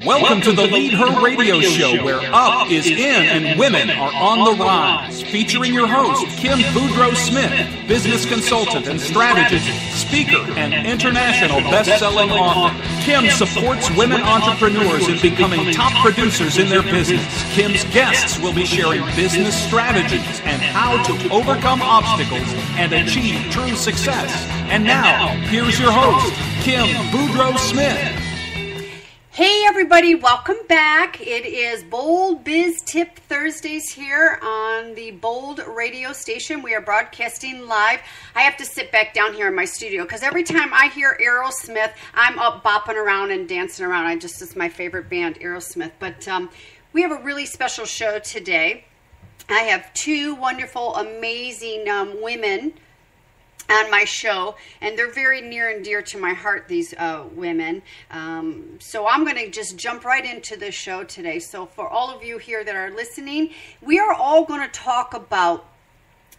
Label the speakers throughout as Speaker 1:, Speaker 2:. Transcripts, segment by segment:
Speaker 1: Welcome to the Lead Her Radio Show, where up is in and women are on the rise. Featuring your host, Kim Boudreaux-Smith, business consultant and strategist, speaker, and international best-selling author. Kim supports women entrepreneurs in becoming top producers in their business. Kim's guests will be sharing business strategies and how to overcome obstacles and achieve true success. And now, here's your host, Kim Boudreaux-Smith.
Speaker 2: Hey everybody, welcome back. It is Bold Biz Tip Thursdays here on the Bold radio station. We are broadcasting live. I have to sit back down here in my studio because every time I hear Aerosmith, I'm up bopping around and dancing around. It's my favorite band, Aerosmith. But we have a really special show today. I have two wonderful, amazing women on my show, and they're very near and dear to my heart, these women. So I'm going to just jump right into the show today. So for all of you here that are listening, we are all going to talk about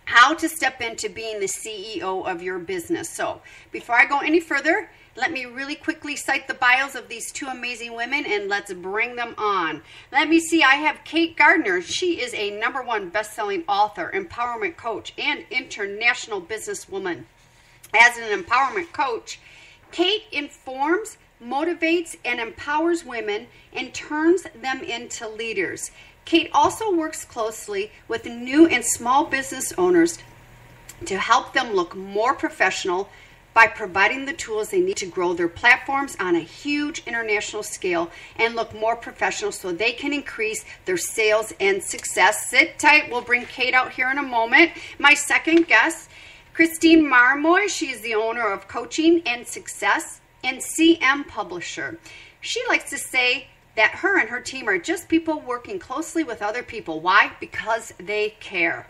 Speaker 2: how to step into being the CEO of your business. So before I go any further, let me really quickly cite the bios of these two amazing women, and let's bring them on. Let me see. I have Kate Gardner. She is a #1 best-selling author, empowerment coach, and international businesswoman. As an empowerment coach, Kate informs, motivates, and empowers women and turns them into leaders. Kate also works closely with new and small business owners to help them look more professional by providing the tools they need to grow their platforms on a huge international scale and look more professional so they can increase their sales and success. Sit tight. We'll bring Kate out here in a moment. My second guest, Christine Marmoy. She is the owner of Coaching and Success and CM Publisher. She likes to say that her and her team are just people working closely with other people. Why? Because they care.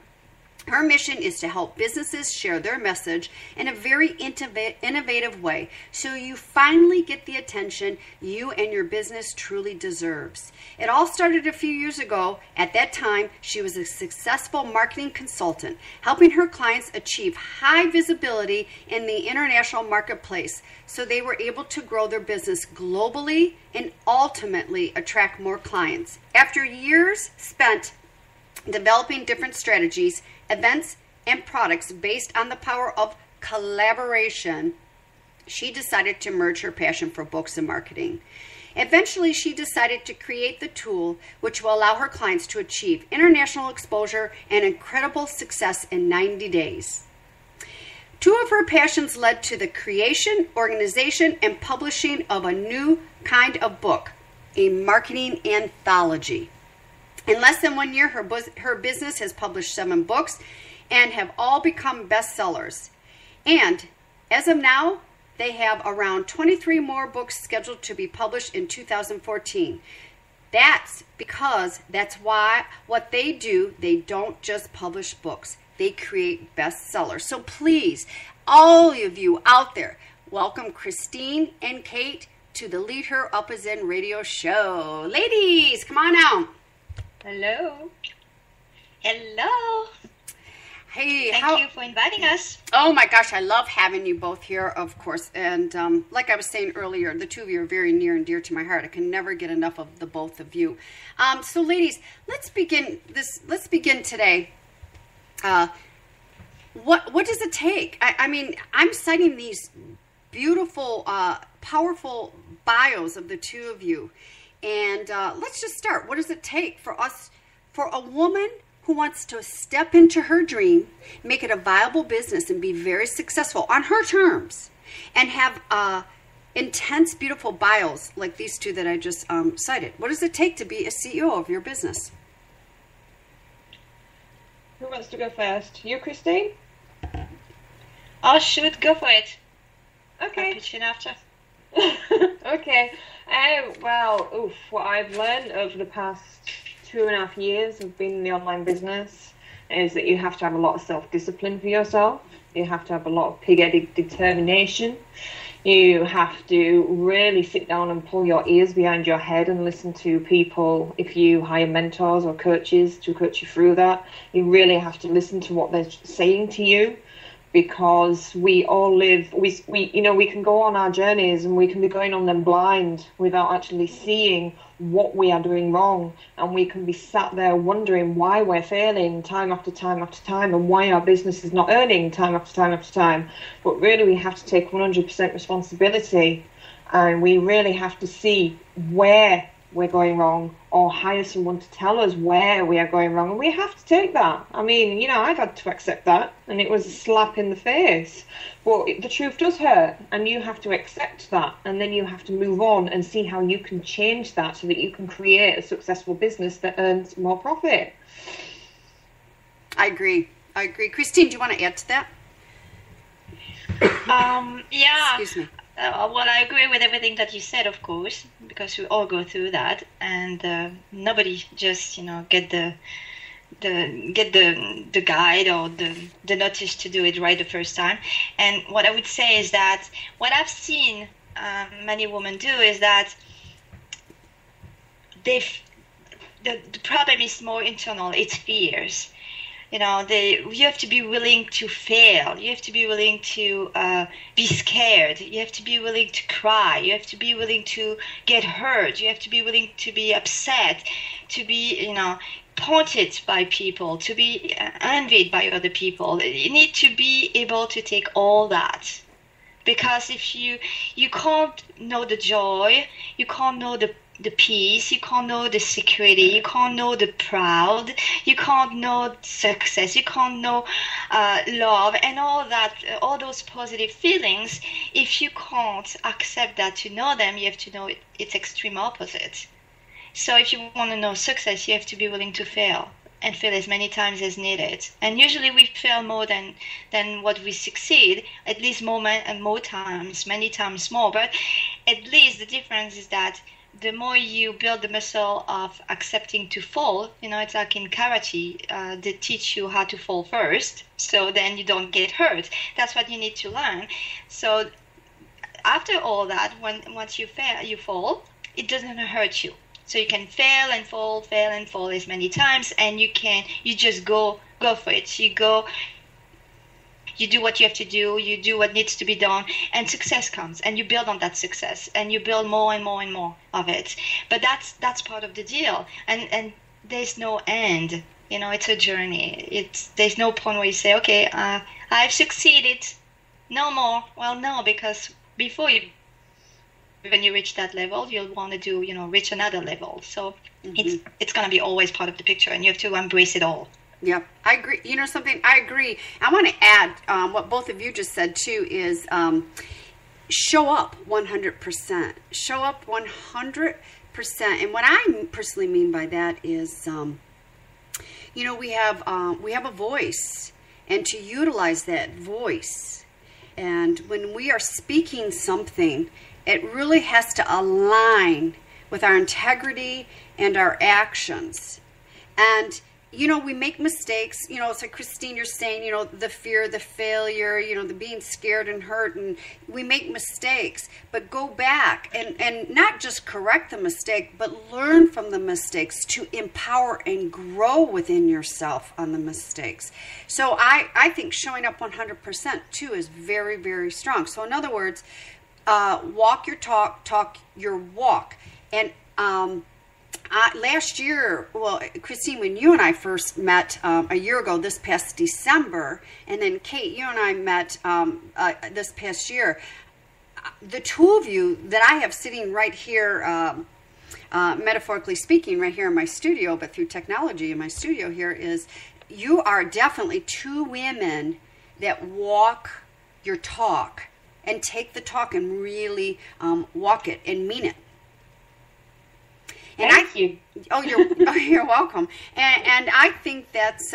Speaker 2: Her mission is to help businesses share their message in a very innovative way so you finally get the attention you and your business truly deserves. It all started a few years ago. At that time, she was a successful marketing consultant, helping her clients achieve high visibility in the international marketplace so they were able to grow their business globally and ultimately attract more clients. After years spent developing different strategies, events, and products based on the power of collaboration, she decided to merge her passion for books and marketing. Eventually, she decided to create the tool which will allow her clients to achieve international exposure and incredible success in 90 days. Two of her passions led to the creation, organization, and publishing of a new kind of book, a marketing anthology. In less than 1 year, her business has published 7 books and have all become bestsellers. And as of now, they have around 23 more books scheduled to be published in 2014. That's because that's why what they do, they don't just publish books. They create bestsellers. So please, all of you out there, welcome Christine and Kate to the Lead Her Up Is In radio show. Ladies, come on out.
Speaker 3: Hello. Hello.
Speaker 2: Hey,
Speaker 3: Thank you for inviting us.
Speaker 2: Oh my gosh, I love having you both here, of course. And like I was saying earlier, the two of you are very near and dear to my heart. I can never get enough of the both of you. So ladies, let's begin today. What does it take? I mean, I'm citing these beautiful, powerful bios of the two of you. And let's just start. What does it take for a woman who wants to step into her dream, make it a viable business, and be very successful on her terms, and have intense, beautiful bios like these two that I just cited? What does it take to be a CEO of your business?
Speaker 4: Who wants to go first? You, Christine?
Speaker 3: Oh, shoot, go for it.
Speaker 4: Okay.
Speaker 3: I'll pitch in after.
Speaker 4: Okay. What I've learned over the past 2.5 years of being in the online business is that you have to have a lot of self-discipline for yourself. You have to have a lot of pig-headed determination. You have to really sit down and pull your ears behind your head and listen to people. If you hire mentors or coaches to coach you through that, you really have to listen to what they're saying to you, because we all live, we can go on our journeys and we can be going on them blind without actually seeing what we are doing wrong, and we can be sat there wondering why we're failing time after time after time, and why our business is not earning time after time after time. But really we have to take 100% responsibility, and we really have to see where we're going wrong, or hire someone to tell us where we are going wrong, and we have to take that. I mean, I've had to accept that, and it was a slap in the face, but the truth does hurt, and you have to accept that, and then you have to move on and see how you can change that so that you can create a successful business that earns more profit.
Speaker 2: I agree. Christine, do you want to add to that?
Speaker 3: Yeah.
Speaker 2: Excuse me.
Speaker 3: Well, I agree with everything that you said, of course, because we all go through that, and nobody just get the guide or the notice to do it right the first time. And what I would say is that what I've seen many women do is that the problem is more internal. It's fears. You have to be willing to fail. You have to be willing to be scared. You have to be willing to cry. You have to be willing to get hurt. You have to be willing to be upset, to be, taunted by people, to be envied by other people. You need to be able to take all that. Because if you can't know the joy, you can't know the peace, you can't know the security, you can't know the proud, you can't know success, you can't know love and all that, all those positive feelings. If you can't accept that to know them, you have to know it's extreme opposite. So if you want to know success, you have to be willing to fail, and fail as many times as needed. And usually we fail more than what we succeed, at least more times, many times more. But at least the difference is that the more you build the muscle of accepting to fall, it's like in karate, they teach you how to fall first, so then you don't get hurt. That's what you need to learn. So after all that, once you fall, it doesn't hurt you. So you can fail and fall as many times, and you just go for it. You do what you have to do, you do what needs to be done, and success comes, and you build on that success, and you build more and more and more of it. But that's part of the deal, and there's no end. It's a journey. There's no point where you say, okay, I've succeeded, no more. Well, no, because before when you reach that level, you'll want to reach another level. So it's going to be always part of the picture, and you have to embrace it all.
Speaker 2: Yep, I agree. Something, I agree. I want to add what both of you just said too is show up 100%. Show up 100%. And what I personally mean by that is, we have a voice, and to utilize that voice. And when we are speaking something, it really has to align with our integrity and our actions. And we make mistakes. It's like Christine, you're saying, the fear, the failure, the being scared and hurt, and we make mistakes. But go back and not just correct the mistake, but learn from the mistakes to empower and grow within yourself on the mistakes. So I think showing up 100% too is very, very strong. So in other words, walk your talk your walk. And last year, well, Christine, when you and I first met a year ago, this past December, and then Kate, you and I met this past year, the two of you that I have sitting right here, metaphorically speaking, right here in my studio, but through technology in my studio here, is you are definitely two women that walk your talk and take the talk and really walk it and mean it. And
Speaker 4: Thank you.
Speaker 2: You're welcome. And I think that's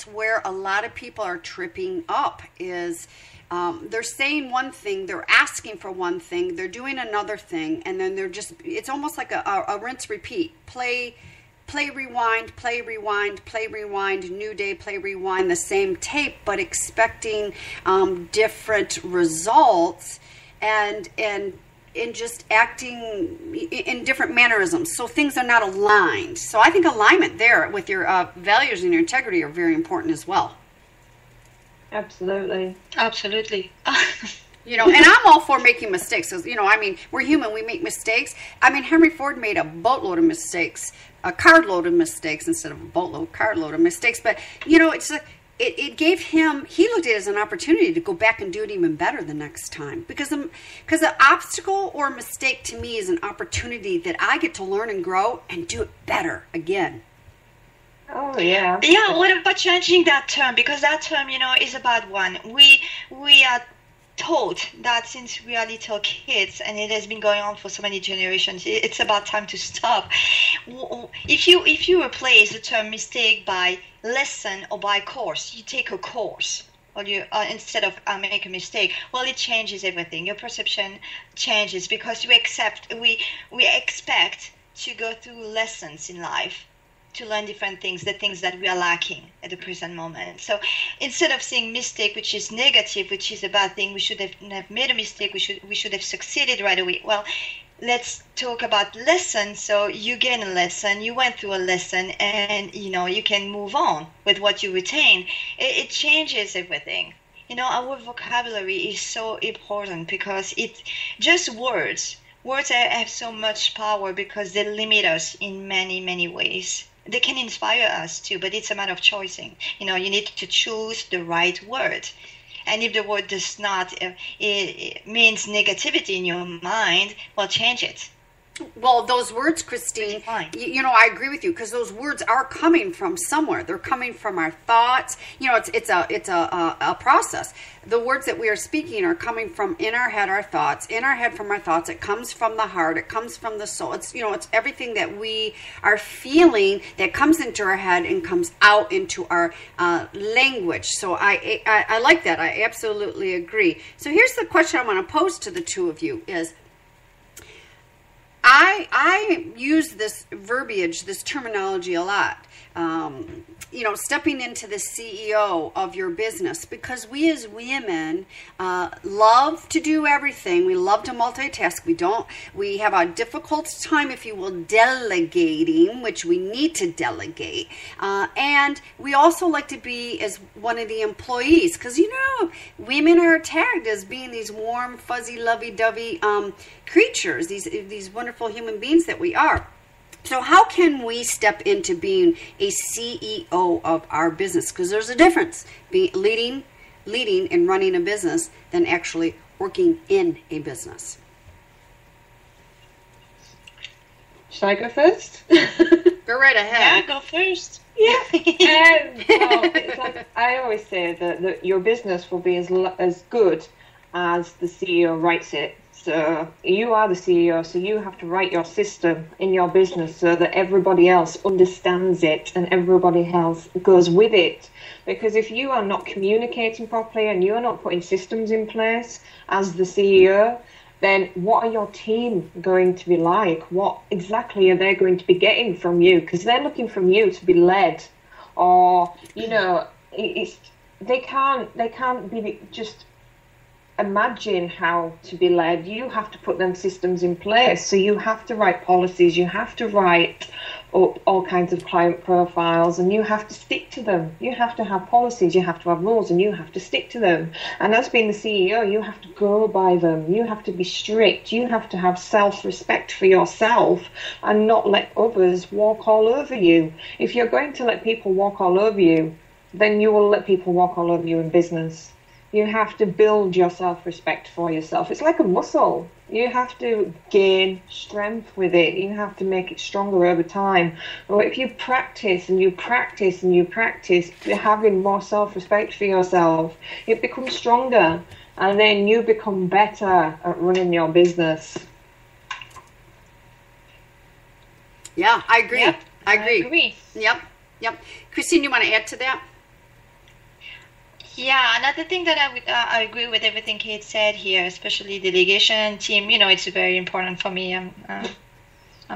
Speaker 2: where a lot of people are tripping up is they're saying one thing, they're asking for one thing, they're doing another thing, and then it's almost like a rinse repeat. Play rewind, play rewind, play rewind, new day, play rewind, the same tape, but expecting different results and just acting in different mannerisms. So things are not aligned. So I think alignment there with your values and your integrity are very important as well.
Speaker 4: Absolutely.
Speaker 3: Absolutely.
Speaker 2: You know, and I'm all for making mistakes. Because, you know, I mean, we're human. We make mistakes. I mean, Henry Ford made a boatload of mistakes, a carload of mistakes instead of a boatload, carload of mistakes. But, you know, it's like, it gave him, he looked at it as an opportunity to go back and do it even better the next time. Because an obstacle or mistake to me is an opportunity that I get to learn and grow and do it better again.
Speaker 4: Oh, yeah.
Speaker 3: Yeah, what about changing that term? Because that term, you know, is a bad one. We are told that since we are little kids, and it has been going on for so many generations, it's about time to stop. If you replace the term mistake by lesson or by course, you take a course, or you instead of make a mistake, well, it changes everything. Your perception changes because we expect to go through lessons in life, to learn different things, the things that we are lacking at the present moment. So instead of saying mistake, which is negative, which is a bad thing, we should have made a mistake, we should have succeeded right away. Well, let's talk about lessons. So you gain a lesson, you went through a lesson, and you know you can move on with what you retain. It changes everything. You know, our vocabulary is so important because it's just words. Words have so much power because they limit us in many, many ways. They can inspire us too, but it's a matter of choosing. You know, you need to choose the right word. And if the word does not, it means negativity in your mind, well, change it.
Speaker 2: Well, those words, Christine, you know, I agree with you because those words are coming from somewhere. They're coming from our thoughts. You know, it's a process. The words that we are speaking are coming from in our head, our thoughts, in our head from our thoughts. It comes from the heart. It comes from the soul. It's, you know, it's everything that we are feeling that comes into our head and comes out into our language. So I like that. I absolutely agree. So here's the question I want to pose to the two of you is, I use this verbiage, this terminology a lot. You know, stepping into the CEO of your business, because we as women love to do everything. We love to multitask. We have a difficult time, if you will, delegating, which we need to delegate. And we also like to be as one of the employees, because, you know, women are tagged as being these warm, fuzzy, lovey-dovey creatures, these wonderful human beings that we are. So how can we step into being a CEO of our business? Because there's a difference leading and running a business than actually working in a business.
Speaker 4: Should I go first?
Speaker 2: Go right ahead.
Speaker 3: Yeah, go first.
Speaker 4: Yeah. Well, it's like, I always say that your business will be as good as the CEO writes it. So you are the CEO, so you have to write your system in your business so that everybody else understands it and everybody else goes with it. Because if you are not communicating properly and you are not putting systems in place as the CEO, then what are your team going to be like? What exactly are they going to be getting from you? Because they're looking from you to be led, or, you know, they can't be just imagine how to be led. You have to put them systems in place. So you have to write policies, you have to write up all kinds of client profiles, and you have to stick to them. You have to have policies, you have to have rules, and you have to stick to them. And as being the CEO, you have to go by them. You have to be strict. You have to have self-respect for yourself and not let others walk all over you. If you're going to let people walk all over you, then you will let people walk all over you in business. You have to build your self-respect for yourself. It's like a muscle. You have to gain strength with it. You have to make it stronger over time. Or if you practice and you practice and you practice having more self-respect for yourself, it becomes stronger. And then you become better at running your business.
Speaker 2: Yeah, I agree.
Speaker 3: Yep,
Speaker 2: I agree. Yep. Christine, you want to add to that?
Speaker 3: Yeah, another thing that I agree with everything Kate said here, especially delegation team. You know, it's very important for me. I'm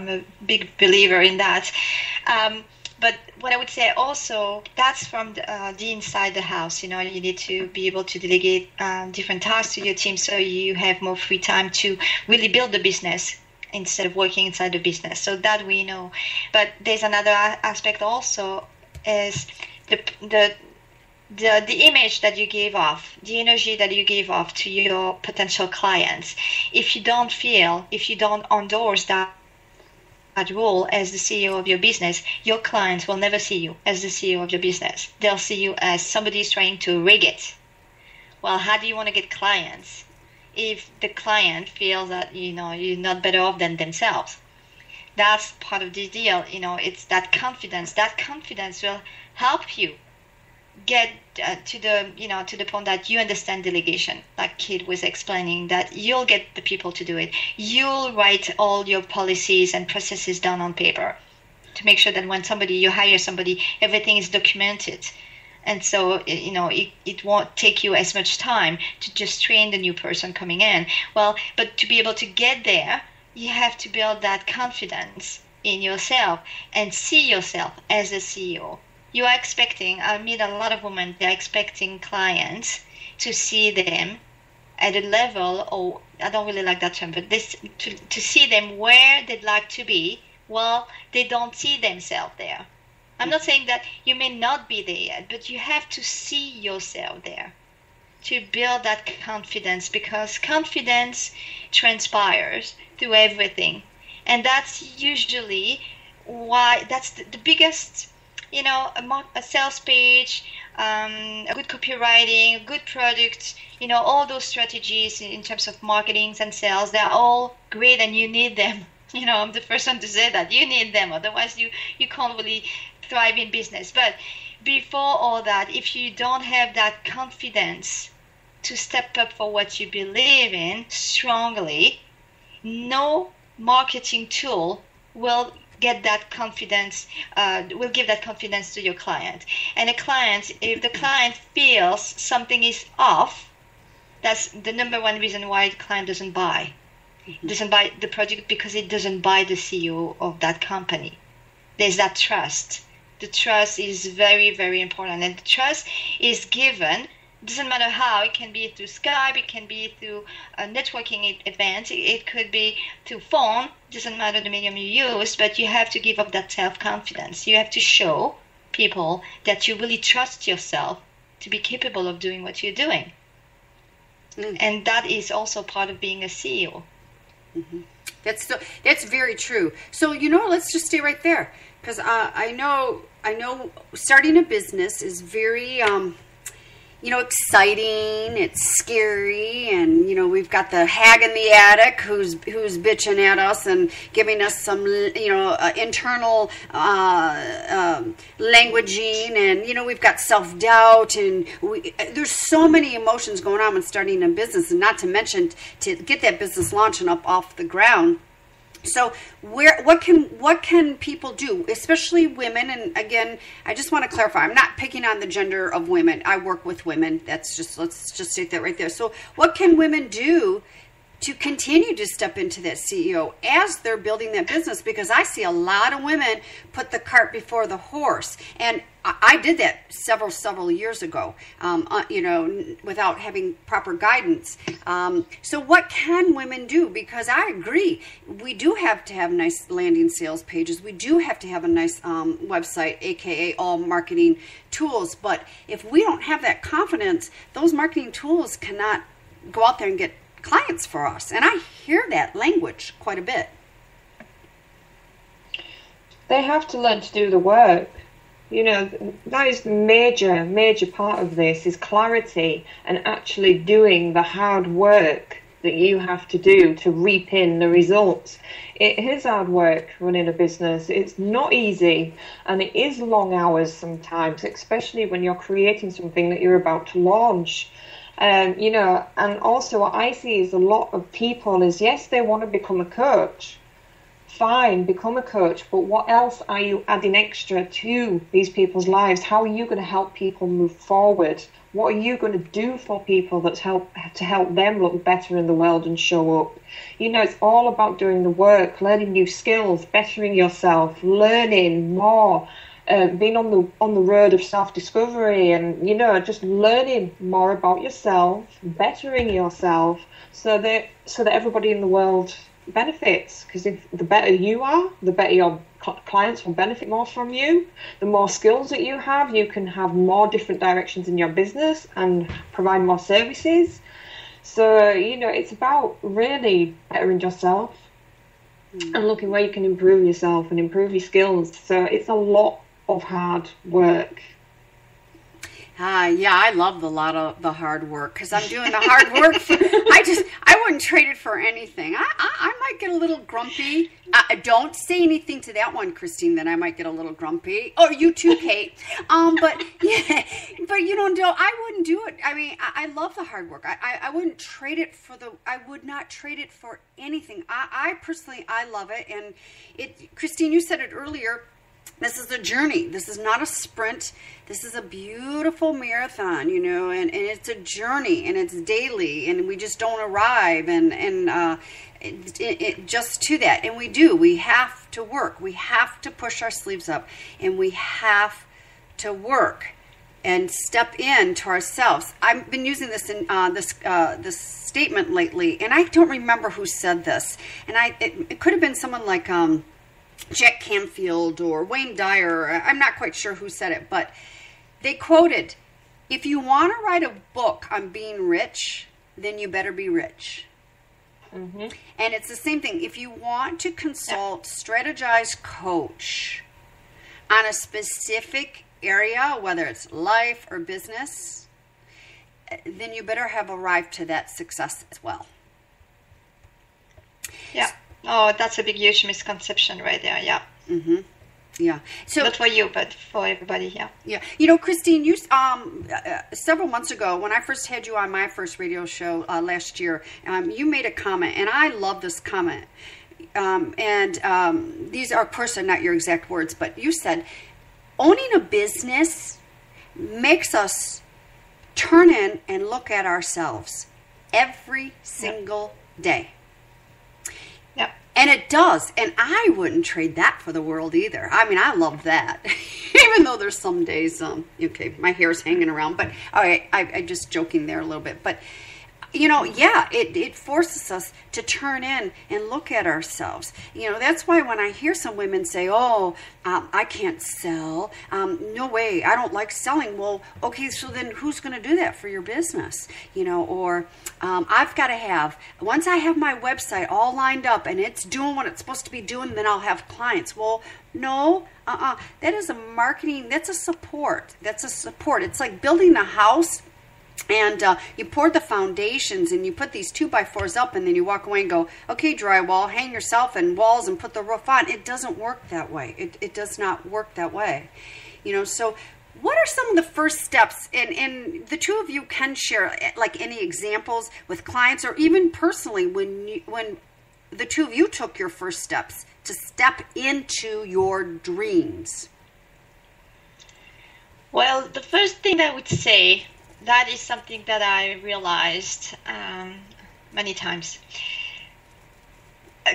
Speaker 3: a big believer in that. But what I would say also, that's from the inside the house. You know, you need to be able to delegate different tasks to your team so you have more free time to really build the business instead of working inside the business. So that we know. But there's another aspect also is the the image that you give off, the energy that you give off to your potential clients, if you don't endorse that role as the CEO of your business, your clients will never see you as the CEO of your business. They'll see you as somebody who's trying to rig it. Well, how do you want to get clients if the client feels that you're not better off than themselves? That's part of the deal. It's that confidence. That confidence will help you get to the point that you understand delegation, like Kid was explaining, that you'll get the people to do it. You'll write all your policies and processes down on paper to make sure that when you hire somebody, everything is documented. And so, it won't take you as much time to just train the new person coming in. Well, but to be able to get there, you have to build that confidence in yourself and see yourself as a CEO. You are expecting, I meet a lot of women, they're expecting clients to see them at a level, or I don't really like that term, but to see them where they'd like to be. Well, they don't see themselves there. I'm not saying that you may not be there yet, but you have to see yourself there to build that confidence, because confidence transpires through everything. And that's usually why, that's the biggest, a sales page, a good copywriting, a good product, all those strategies in terms of marketing and sales, they're all great and you need them. I'm the first one to say that. You need them, otherwise you can't really thrive in business. But before all that, if you don't have that confidence to step up for what you believe in strongly, no marketing tool will get that confidence, will give that confidence to your client. And if the client feels something is off, that's the number one reason why the client doesn't buy. Doesn't buy the product, because it doesn't buy the CEO of that company. There's that trust. The trust is very, very important. And the trust is given, doesn't matter how. It can be through Skype, it can be through a networking event, it could be through phone, doesn't matter the medium you use, but you have to give up that self-confidence. You have to show people that you really trust yourself to be capable of doing what you're doing. And that is also part of being a CEO.
Speaker 2: Mm-hmm. That's very true. So, let's just stay right there, because I know starting a business is very exciting. It's scary, and we've got the hag in the attic who's bitching at us and giving us some internal languaging, and we've got self-doubt, and there's so many emotions going on when starting a business, and not to mention to get that business launching up off the ground. So what can people do, especially women? And again, I just want to clarify, I'm not picking on the gender of women. I work with women. Let's just state that right there. So what can women do to continue to step into that CEO as they're building that business? Because I see a lot of women put the cart before the horse. And I did that several years ago, without having proper guidance. So what can women do? Because I agree, we do have to have nice landing sales pages. We do have to have a nice website, aka all marketing tools. But if we don't have that confidence, those marketing tools cannot go out there and get clients for us. And I hear that language quite a bit.
Speaker 4: They have to learn to do the work. That is the major part of this, is clarity and actually doing the hard work that you have to do to reap in the results. It is hard work running a business. It's not easy, and it is long hours sometimes, especially when you're creating something that you're about to launch. And also what I see is a lot of people is, yes, they want to become a coach. Fine, become a coach, but what else are you adding extra to these people's lives? How are you going to help people move forward? What are you going to do for people to help them look better in the world and show up? It's all about doing the work, learning new skills, bettering yourself, learning more, being on the road of self-discovery, and just learning more about yourself, bettering yourself, so that everybody in the world benefits, because if the better you are, the better your clients will benefit more from you. The more skills that you can have more different directions in your business and provide more services. So, it's about really bettering yourself and looking where you can improve yourself and improve your skills. So it's a lot of hard work.
Speaker 2: Yeah, I love the hard work, because I'm doing the hard work. I wouldn't trade it for anything. I might get a little grumpy. Don't say anything to that one, Christine, that I might get a little grumpy. Oh, you too, Kate. But no, I wouldn't do it. I mean, I love the hard work. I wouldn't trade it I would not trade it for anything. I personally, I love it. And Christine, you said it earlier. This is a journey. This is not a sprint. This is a beautiful marathon, and it's a journey, and it's daily, and we just don't arrive and just to that. And we have to work. We have to push our sleeves up, and we have to work and step into ourselves. I've been using this in this statement lately, and I don't remember who said this. And it could have been someone like Jack Canfield or Wayne Dyer. I'm not quite sure who said it, but they quoted, "If you want to write a book on being rich, then you better be rich." Mm-hmm. And it's the same thing. If you want to consult, strategize, coach on a specific area, whether it's life or business, then you better have arrived to that success as well.
Speaker 3: Yeah. Oh, that's a big, huge misconception right there. Yeah.
Speaker 2: Mm-hmm. Yeah. So
Speaker 3: not for you, but for everybody. Yeah.
Speaker 2: Yeah. Christine, you several months ago, when I first had you on my first radio show last year, you made a comment, and I love this comment. These are, of course, are not your exact words, but you said, owning a business makes us turn in and look at ourselves every single day. And it does. And I wouldn't trade that for the world either. I mean, I love that. Even though there's some days, okay, my hair's hanging around. But all right, I just joking there a little bit. But, it forces us to turn in and look at ourselves. That's why when I hear some women say, I can't sell. No way. I don't like selling. Well, okay, so then who's going to do that for your business? Or I've got to once I have my website all lined up and it's doing what it's supposed to be doing, then I'll have clients. Well, no, that is a marketing. That's a support. It's like building a house. And you pour the foundations and you put these 2x4s up, and then you walk away and go, okay, drywall, hang yourself and walls and put the roof on. It doesn't work that way. It does not work that way. So what are some of the first steps? And the two of you can share like any examples with clients, or even personally when the two of you took your first steps to step into your dreams.
Speaker 3: Well, the first thing I would say, that is something that I realized many times.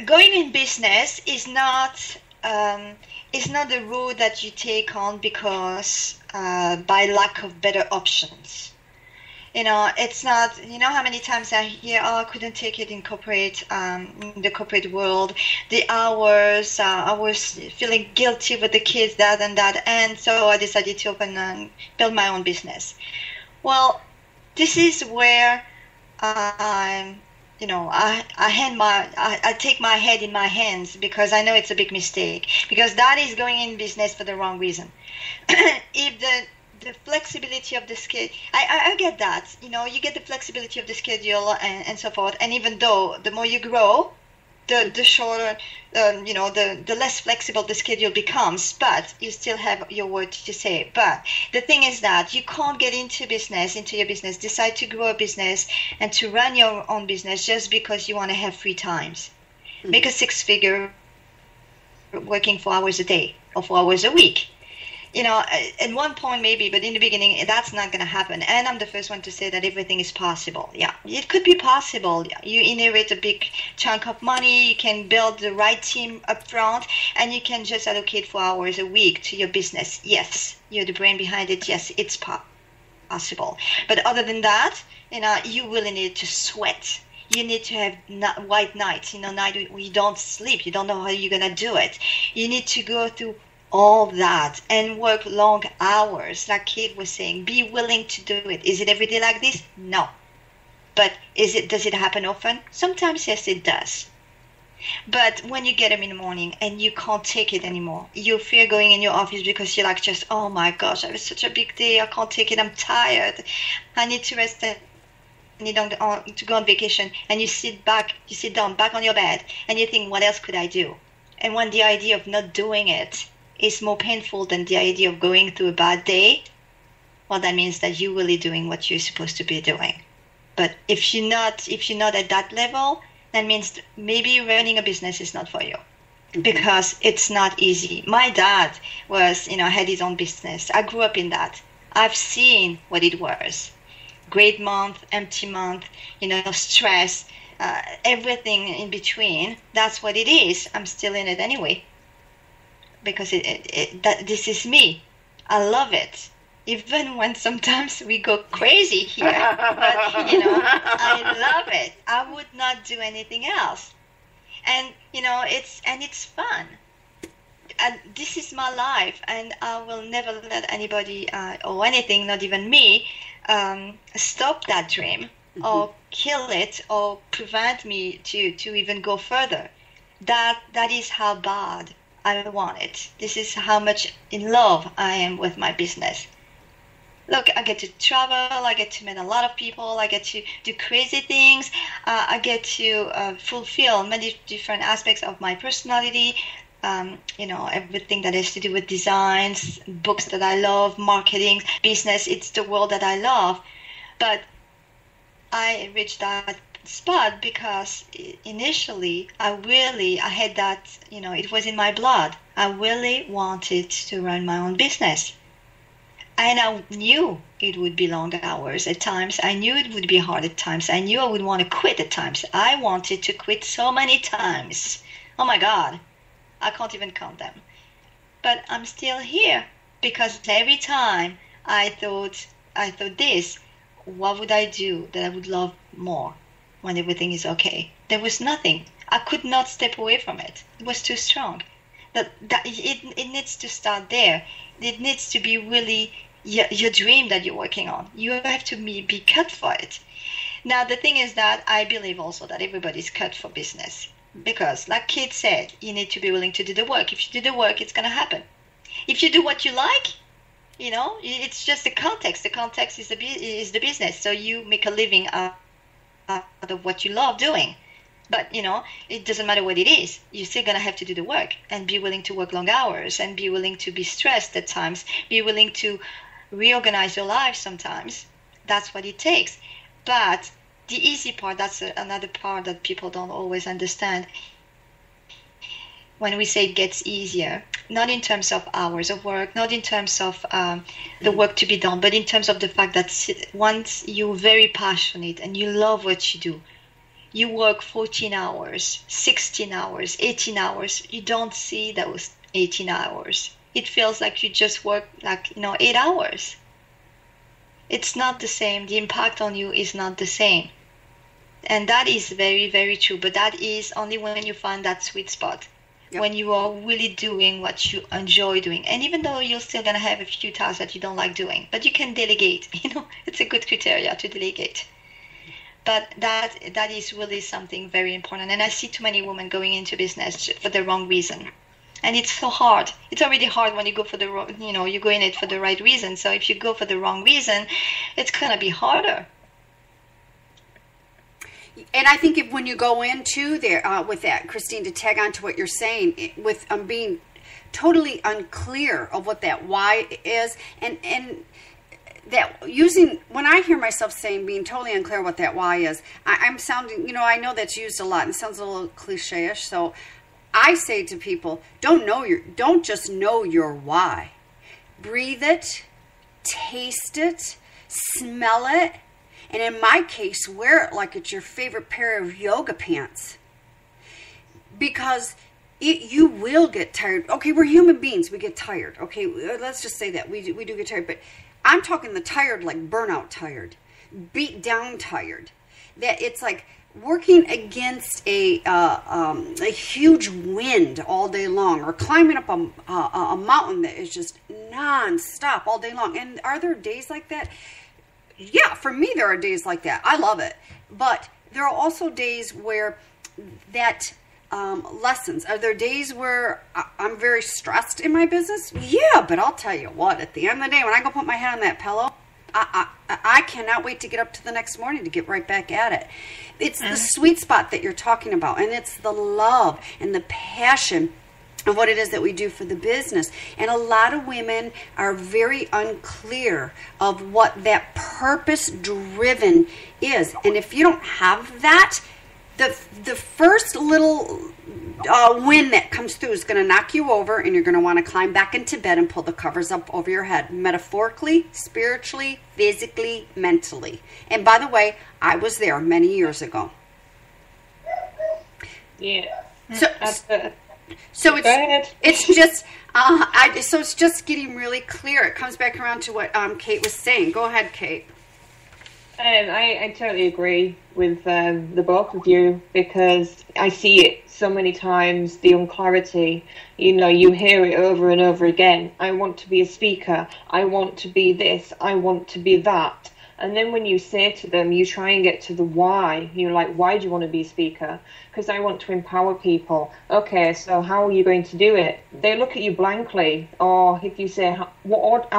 Speaker 3: Going in business is not the road that you take on because by lack of better options. It's not. How many times I hear, I couldn't take it in the corporate world. The hours, I was feeling guilty with the kids, that and that, and so I decided to open and build my own business. Well, this is where I take my head in my hands, because I know it's a big mistake, because that is going in business for the wrong reason. If the flexibility of the schedule, I get that, you get the flexibility of the schedule and so forth, and even though the more you grow, the shorter, the less flexible the schedule becomes, but you still have your word to say. But the thing is that you can't get into your business, decide to grow a business and to run your own business just because you want to have free times. Mm-hmm. Make a 6-figure working 4 hours a day or 4 hours a week. At one point maybe, but in the beginning, that's not going to happen. And I'm the first one to say that everything is possible. Yeah, it could be possible. You inherit a big chunk of money, you can build the right team up front, and you can just allocate 4 hours a week to your business. Yes, you're the brain behind it. Yes, it's possible. But other than that, you really need to sweat. You need to have white nights, night where you don't sleep. You don't know how you're going to do it. You need to go through all that and work long hours, like Kate was saying. Be willing to do it. Is it every day like this? No. But does it happen often? Sometimes, yes, it does. But when you get up in the morning and you can't take it anymore, you fear going in your office because you're like just, oh my gosh, I have such a big day. I can't take it. I'm tired. I need to rest. I need to go on vacation. And you sit down back on your bed and you think, what else could I do? And when the idea of not doing it is more painful than the idea of going through a bad day, well, that means that you're really doing what you're supposed to be doing. But if you're not at that level, that means maybe running a business is not for you, because it's not easy. My dad had his own business. I grew up in that. I've seen what it was. Great month, empty month, stress, everything in between. That's what it is. I'm still in it anyway, because this is me. I love it. Even when sometimes we go crazy here, but I love it. I would not do anything else, and it's fun. And this is my life, and I will never let anybody or anything, not even me, stop that dream or kill it or prevent me to even go further. That is how bad I want it. This is how much in love I am with my business. Look, I get to travel, I get to meet a lot of people, I get to do crazy things, I get to fulfill many different aspects of my personality, everything that has to do with designs, books that I love, marketing, business, it's the world that I love. But I reached that spot because initially I had that, it was in my blood. I really wanted to run my own business. And I knew it would be long hours at times. I knew it would be hard at times. I knew I would want to quit at times. I wanted to quit so many times. Oh my God, I can't even count them. But I'm still here because every time I thought this, what would I do that I would love more when everything is okay? There was nothing. I could not step away from it. It was too strong. It needs to start there. It needs to be really your dream that you're working on. You have to be cut for it. Now, the thing is that I believe also that everybody's cut for business. Because, like Kate said, you need to be willing to do the work. If you do the work, it's going to happen. If you do what you like, it's just the context. The context is the business. So you make a living out of what you love doing. But, it doesn't matter what it is. You're still going to have to do the work and be willing to work long hours and be willing to be stressed at times, be willing to reorganize your life sometimes. That's what it takes. But the easy part, that's another part that people don't always understand. When we say it gets easier, not in terms of hours of work, not in terms of the work to be done, but in terms of the fact that once you're very passionate and you love what you do, you work 14 hours, 16 hours, 18 hours. You don't see those 18 hours. It feels like you just work 8 hours. It's not the same. The impact on you is not the same. And that is very, very true. But that is only when you find that sweet spot. Yep. When you are really doing what you enjoy doing. And even though you're still going to have a few tasks that you don't like doing, but you can delegate. It's a good criteria to delegate. But that is really something very important. And I see too many women going into business for the wrong reason. And it's so hard. It's already hard when you go for the wrong, you go in it for the right reason. So if you go for the wrong reason, it's going to be harder.
Speaker 2: And I think when you go into there with that, Christine, to tag on to what you're saying, with being totally unclear of what that why is, and that when I hear myself saying being totally unclear what that why is, I'm sounding, I know that's used a lot and it sounds a little cliche-ish. So I say to people, don't just know your why. Breathe it, taste it, smell it, and in my case, wear it like it's your favorite pair of yoga pants. Because you will get tired. Okay, we're human beings. We get tired. Okay, let's just say that. We do get tired. But I'm talking the tired like burnout tired, beat down tired. That it's like working against a huge wind all day long, or climbing up a mountain that is just non-stop all day long. And are there days like that? Yeah, for me, there are days like that. I love it. But there are also days where that lessons. Are there days where I'm very stressed in my business? Yeah, but I'll tell you what, at the end of the day, when I go put my head on that pillow, I cannot wait to get up to the next morning to get right back at it. It's the sweet spot that you're talking about, and it's the love and the passion of what it is that we do for the business. And a lot of women are very unclear of what that purpose-driven is. And if you don't have that, the first little wind that comes through is going to knock you over, and you're going to want to climb back into bed and pull the covers up over your head, metaphorically, spiritually, physically, mentally. And by the way, I was there many years ago.
Speaker 4: Yeah.
Speaker 2: So it's just so it's just getting really clear. It comes back around to what Kate was saying. Go ahead, Kate.
Speaker 4: I totally agree with the both of you, because I see it so many times, the unclarity. You know, you hear it over and over again. I want to be a speaker. I want to be this. I want to be that. And then when you say to them, you try and get to the why. You're like, why do you want to be a speaker? Because I want to empower people. Okay, so how are you going to do it? They look at you blankly. Or if you say, how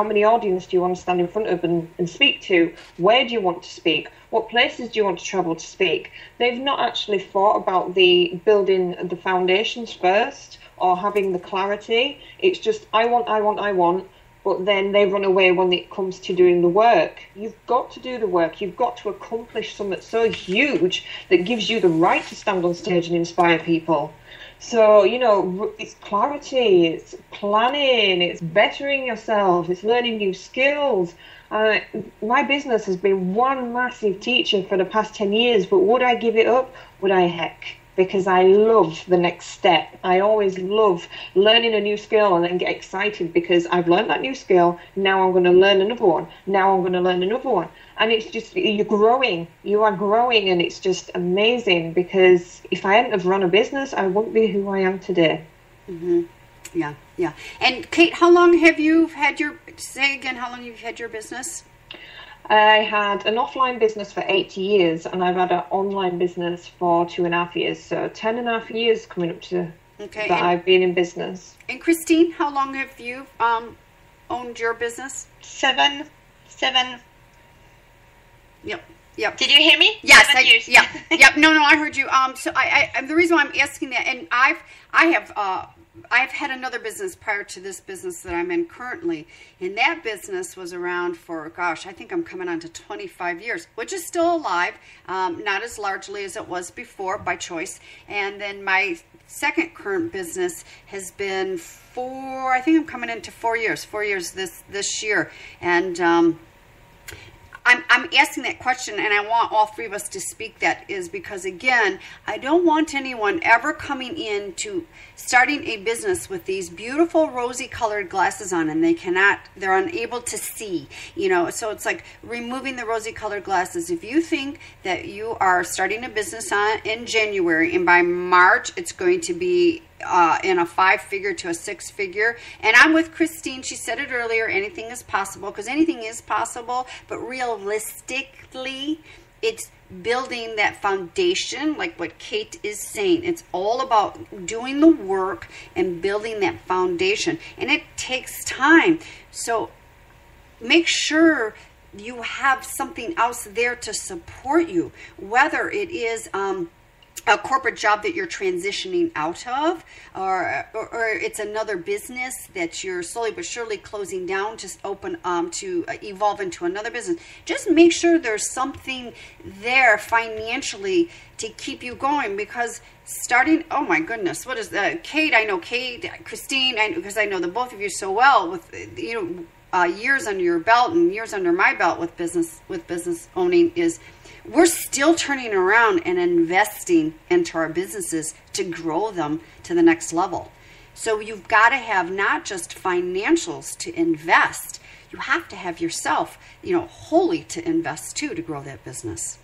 Speaker 4: many audience do you want to stand in front of and speak to? Where do you want to speak? What places do you want to travel to speak? They've not actually thought about the building the foundations first, or having the clarity. It's just, I want. But then they run away when it comes to doing the work. You've got to do the work. You've got to accomplish something so huge that gives you the right to stand on stage and inspire people. So, you know, it's clarity, it's planning, it's bettering yourself, it's learning new skills. My business has been one massive teacher for the past 10 years, but would I give it up? Would I? Heck. Because I love the next step. I always love learning a new skill and then get excited because I've learned that new skill. Now I'm going to learn another one. Now I'm going to learn another one. And it's just, you're growing. You are growing, and it's just amazing, because if I hadn't have run a business, I wouldn't be who I am today.
Speaker 2: Mm-hmm. Yeah. And Kate, how long have you had how long you've had your business?
Speaker 4: I had an offline business for 8 years, and I've had an online business for 2.5 years. So 10.5 years coming up to that I've been in business.
Speaker 2: And Christine, how long have you owned your business?
Speaker 3: 7.
Speaker 2: Yep.
Speaker 3: Did you hear me?
Speaker 2: Yes,
Speaker 3: 7 years.
Speaker 2: Yep. No, I heard you. So I the reason why I'm asking that, and I've had another business prior to this business that I'm in currently, and that business was around for, I think I'm coming on to 25 years, which is still alive, not as largely as it was before by choice. And then my second current business has been I think I'm coming into 4 years this year. And I'm asking that question, and I want all three of us to speak that, is because, again, I don't want anyone ever coming into starting a business with these beautiful rosy colored glasses on, and they're unable to see, so it's like removing the rosy colored glasses. If you think that you are starting a business in January, and by March it's going to be in a 5-figure to a 6-figure, and I'm with Christine, she said it earlier, anything is possible, because anything is possible, but realistically, it's building that foundation, like what Kate is saying. It's all about doing the work and building that foundation, and it takes time. So make sure you have something else there to support you, whether it is a corporate job that you're transitioning out of, or it's another business that you're slowly but surely closing down to open to evolve into another business. Just make sure there's something there financially to keep you going, because starting, oh my goodness, what is that? Kate, I know Kate, Christine, because I know the both of you so well, with years under your belt and years under my belt with business owning, is we're still turning around and investing into our businesses to grow them to the next level. So you've got to have not just financials to invest, you have to have yourself, wholly to invest too, to grow that business.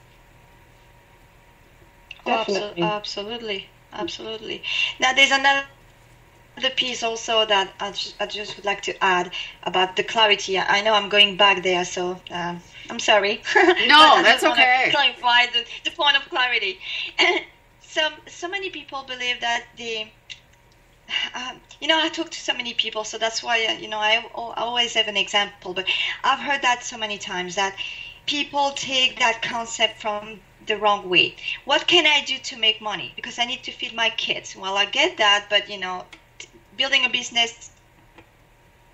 Speaker 4: Definitely.
Speaker 3: Absolutely. Now, there's another piece also that I just would like to add about the clarity. I know I'm going back there, so I'm sorry.
Speaker 2: No, that's okay.
Speaker 3: Clarify the point of clarity. So many people believe that I talk to so many people, so that's why I always have an example. But I've heard that so many times that people take that concept from the wrong way. What can I do to make money? Because I need to feed my kids. Well, I get that, but building a business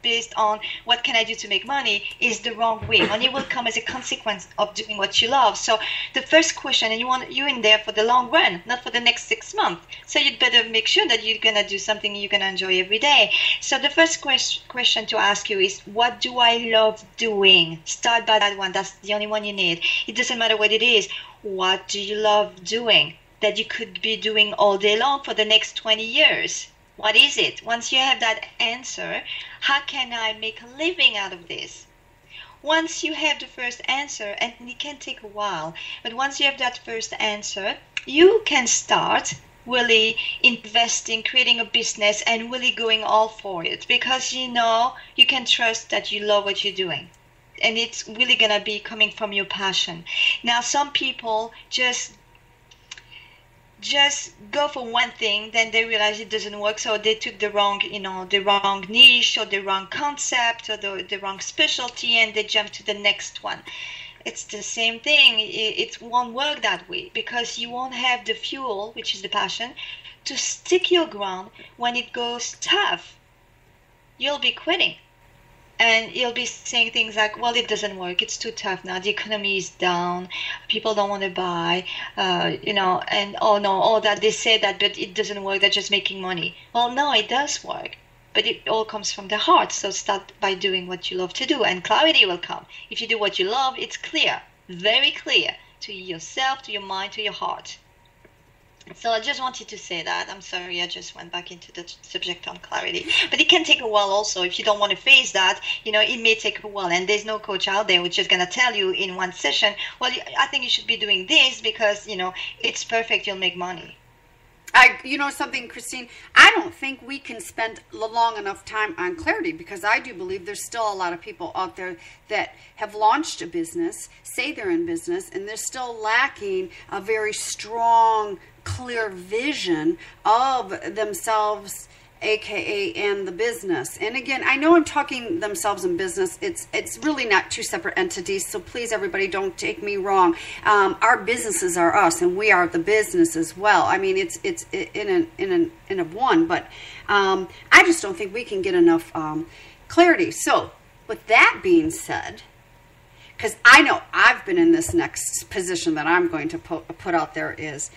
Speaker 3: based on what can I do to make money is the wrong way. Money will come as a consequence of doing what you love. So the first question, and you're in there for the long run, not for the next 6 months. So you'd better make sure that you're gonna do something you're gonna enjoy every day. So the first question to ask you is, what do I love doing? Start by that one. That's the only one you need. It doesn't matter what it is. What do you love doing that you could be doing all day long for the next 20 years? What is it? Once you have that answer, how can I make a living out of this? Once you have the first answer, and it can take a while, but once you have that first answer, you can start really investing, creating a business, and really going all for it, because you can trust that you love what you're doing. And it's really going to be coming from your passion. Now, some people just go for one thing, then they realize it doesn't work, so they took the wrong niche or the wrong concept or the wrong specialty, and they jump to the next one. It's the same thing. It won't work that way, because you won't have the fuel, which is the passion, to stick your ground when it goes tough. You'll be quitting. And you'll be saying things like, well, it doesn't work. It's too tough now. The economy is down. People don't want to buy, and that they say that, but it doesn't work. They're just making money. Well, no, it does work. But it all comes from the heart. So start by doing what you love to do, and clarity will come. If you do what you love, it's clear, very clear to yourself, to your mind, to your heart. So I just wanted to say that. I'm sorry, I just went back into the subject on clarity. But it can take a while also. If you don't want to face that, it may take a while. And there's no coach out there which is going to tell you in one session, well, I think you should be doing this because, it's perfect, you'll make money.
Speaker 2: Something, Christine, I don't think we can spend long enough time on clarity, because I do believe there's still a lot of people out there that have launched a business, say they're in business, and they're still lacking a very strong, clear vision of themselves, aka and the business. And again, I know I'm talking themselves in business. It's really not two separate entities, so please, everybody, don't take me wrong. Our businesses are us, and we are the business as well. I mean, it's in a one, but I just don't think we can get enough clarity. So with that being said, because I know I've been in this next position that I'm going to put out there is,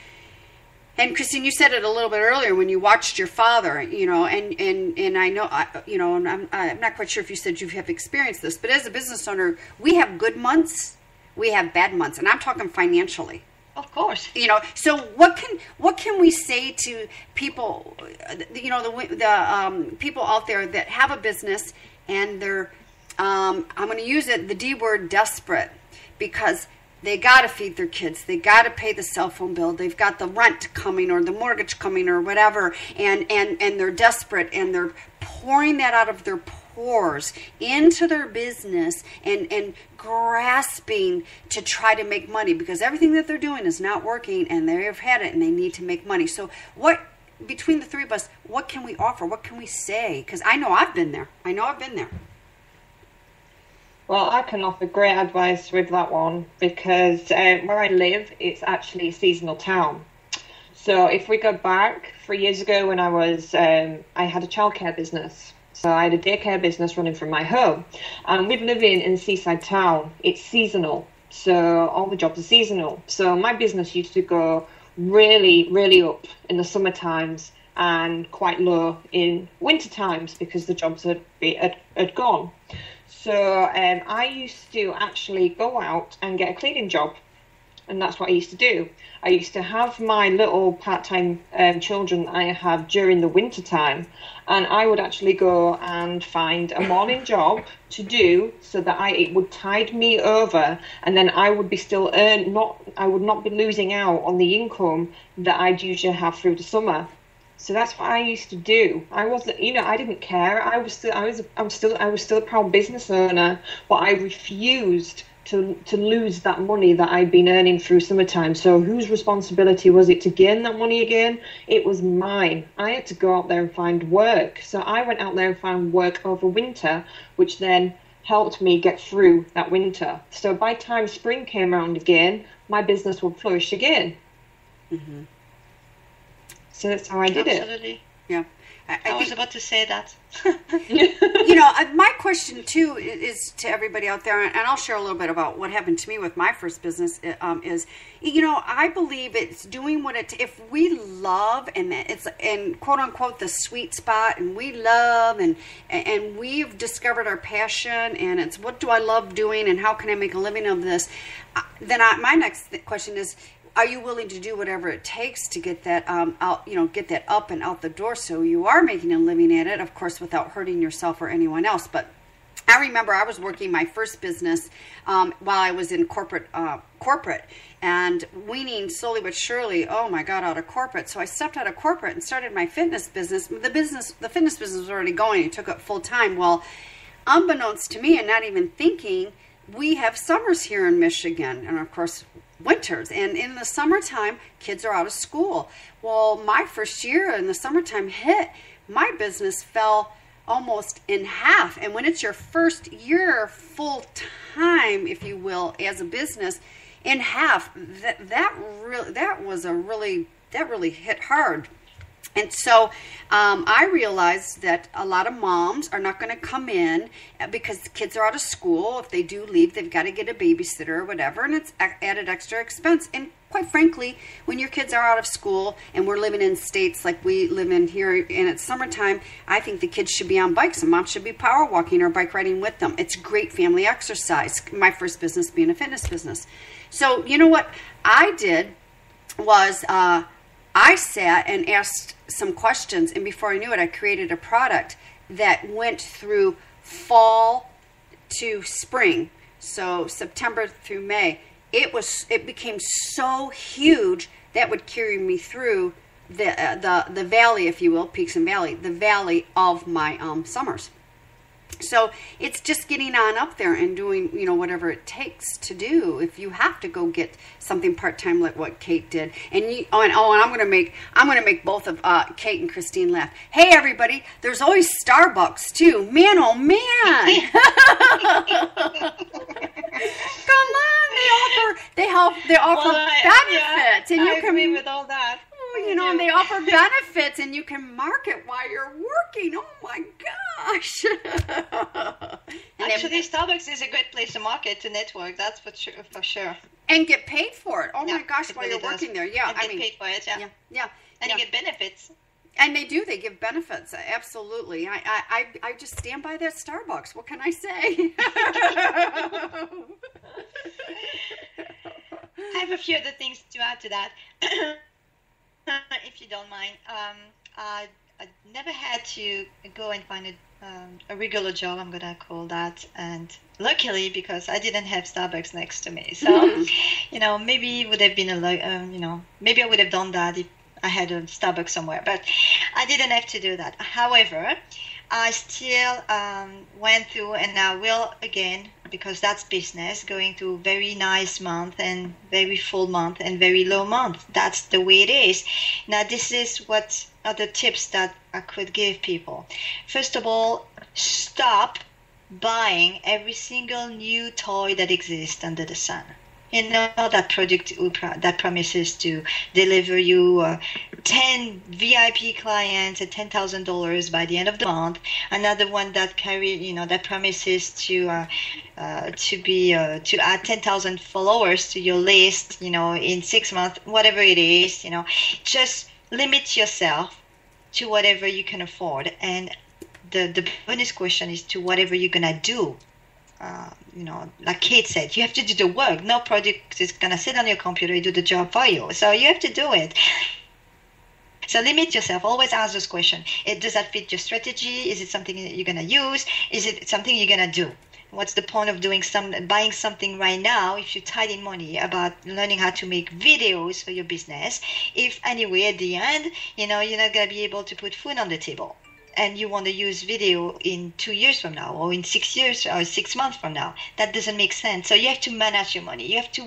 Speaker 2: and Christine, you said it a little bit earlier when you watched your father, and I know, and I'm not quite sure if you said you have experienced this, but as a business owner, we have good months, we have bad months, and I'm talking financially.
Speaker 3: Of course.
Speaker 2: So what can we say to people, the people out there that have a business and they're, I'm going to use the D word, desperate, because they got to feed their kids. They got to pay the cell phone bill. They've got the rent coming or the mortgage coming or whatever, and they're desperate, and they're pouring that out of their pores into their business and grasping to try to make money, because everything that they're doing is not working, and they've had it and they need to make money. So what, between the three of us, what can we offer? What can we say? Because I know I've been there.
Speaker 4: Well, I can offer great advice with that one, because where I live, it's actually a seasonal town. So if we go back 3 years ago when I had a childcare business. So I had a daycare business running from my home. And with living in a seaside town, it's seasonal. So all the jobs are seasonal. So my business used to go really, really up in the summer times and quite low in winter times, because the jobs had gone. So I used to actually go out and get a cleaning job and that's what I used to do. I used to have my little part-time children that I had during the winter time, and I would actually go and find a morning job to do so that it would tide me over, and then I would be still I would not be losing out on the income that I'd usually have through the summer. So that's what I used to do. I wasn't, I didn't care. I was still a proud business owner, but I refused to lose that money that I'd been earning through summertime. So whose responsibility was it to gain that money again? It was mine. I had to go out there and find work. So I went out there and found work over winter, which then helped me get through that winter. So by the time spring came around again, my business would flourish again. Mm-hmm. So that's how I did it.
Speaker 3: Absolutely.
Speaker 2: Yeah.
Speaker 3: I was about to say that.
Speaker 2: My question too is to everybody out there, and I'll share a little bit about what happened to me with my first business. Is I believe it's doing what if we love and quote unquote the sweet spot, and we love and we've discovered our passion, and it's what do I love doing, and how can I make a living of this? Then my next question is, are you willing to do whatever it takes to get that out, get that up and out the door, so you are making a living at it, of course, without hurting yourself or anyone else? But I remember I was working my first business while I was in corporate and weaning slowly but surely, oh my God, out of corporate. So I stepped out of corporate and started my fitness business. The fitness business was already going. It took up full time. Well, unbeknownst to me and not even thinking, we have summers here in Michigan, and of course winters, and in the summertime kids are out of school. Well, my first year in the summertime hit, my business fell almost in half. And when it's your first year full time, if you will, as a business, in half, that really hit hard. And so I realized that a lot of moms are not going to come in because the kids are out of school. If they do leave, they've got to get a babysitter or whatever, and it's added extra expense. And quite frankly, when your kids are out of school and we're living in states like we live in here and it's summertime, I think the kids should be on bikes and mom should be power walking or bike riding with them. It's great family exercise. My first business being a fitness business. So you know what I did was I sat and asked some questions, and before I knew it, I created a product that went through fall to spring, so September through May. It became so huge that would carry me through the valley, if you will, peaks and valley, the valley of my summers. So it's just getting on up there and doing, whatever it takes to do. If you have to go get something part-time like what Kate did, and I'm going to make both of Kate and Christine laugh. Hey everybody, there's always Starbucks too. Man, oh man. Come on, they offer benefits, and you can
Speaker 3: agree with all that.
Speaker 2: And they offer benefits, and you can market while you're working. Oh my gosh!
Speaker 3: Actually, Starbucks is a great place to market, to network. That's for sure.
Speaker 2: And get paid for it. Oh my gosh, while you're working there, yeah.
Speaker 3: And get paid for it, yeah. And you get benefits.
Speaker 2: And they do. They give benefits. Absolutely. I just stand by that Starbucks. What can I say?
Speaker 3: I have a few other things to add to that. If you don't mind. I never had to go and find a regular job, I'm going to call that. And luckily, because I didn't have Starbucks next to me. So, maybe it would have been maybe I would have done that if I had a Starbucks somewhere. But I didn't have to do that. However, I still went through, and I will again, because that's business, going through very nice month and very full month and very low month. That's the way it is. Now, this is what are the tips that I could give people. First of all, stop buying every single new toy that exists under the sun. That product that promises to deliver you 10 VIP clients at $10,000 by the end of the month. Another one that that promises to add 10,000 followers to your list, in 6 months, whatever it is. Just limit yourself to whatever you can afford. And the bonus question is to whatever you're gonna do like Kate said, you have to do the work. No product is going to sit on your computer and do the job for you. So you have to do it. So limit yourself. Always ask those questions. Does that fit your strategy? Is it something that you're going to use? Is it something you're going to do? What's the point of buying something right now if you're tight in money about learning how to make videos for your business? If anyway, at the end, you're not going to be able to put food on the table, and you want to use video in 2 years from now, or in 6 years, or 6 months from now. That doesn't make sense. So you have to manage your money. You have to